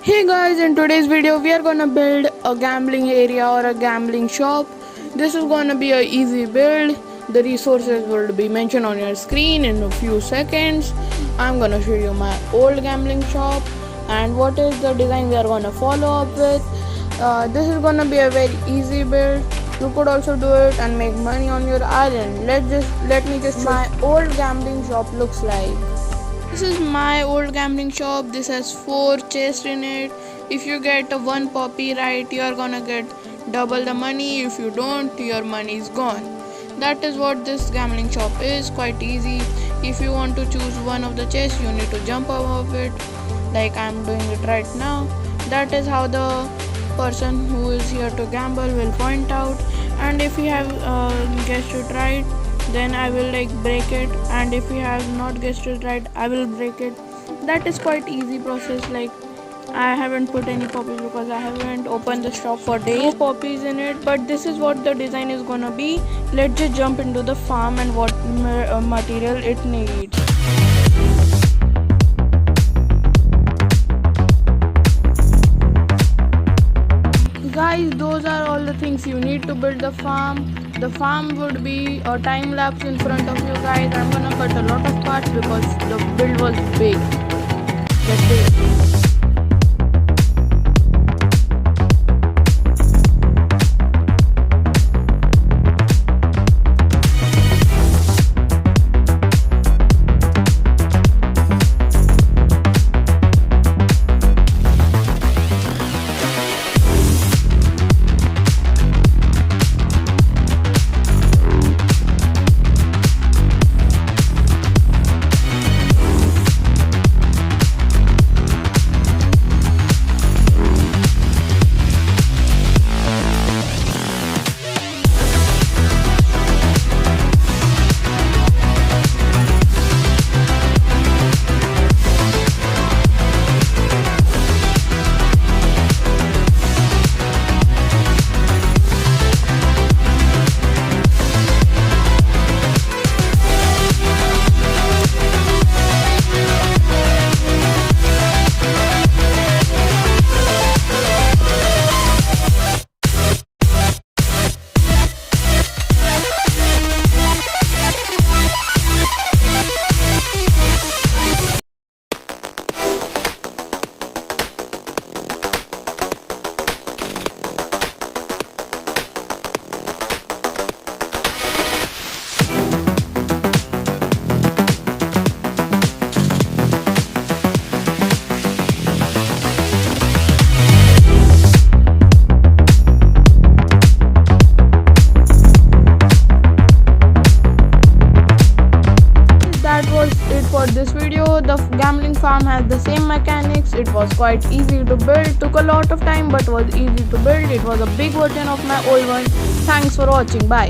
Hey guys, in today's video we are gonna build a gambling area or a gambling shop. This is gonna be a easy build. The resources will be mentioned on your screen in a few seconds. I'm gonna show you my old gambling shop and what is the design we are gonna follow up with. This is gonna be a very easy build. You could also do it and make money on your island. Let me just show my old gambling shop looks like. This is my old gambling shop. This has 4 chests in it. If you get a 1 poppy right, you are gonna get double the money. If you don't, your money is gone. That is what this gambling shop is. Quite easy. If you want to choose one of the chests, you need to jump above it, like I'm doing it right now. That is how the person who is here to gamble will point out. And if you have guessed it right, then I will break it, and if you have not guessed it right, I will break it. That is quite easy process. I haven't put any poppies because I haven't opened the shop for days. No poppies in it, but this is what the design is gonna be. Let's just jump into the farm and what material it needs. Guys, those are all the things you need to build the farm. The farm would be a time lapse in front of you guys. I'm gonna cut a lot of parts because the build was big. That's it. For this video, the gambling farm has the same mechanics. It was quite easy to build, took a lot of time but was easy to build. It was a big version of my old one. Thanks for watching. Bye.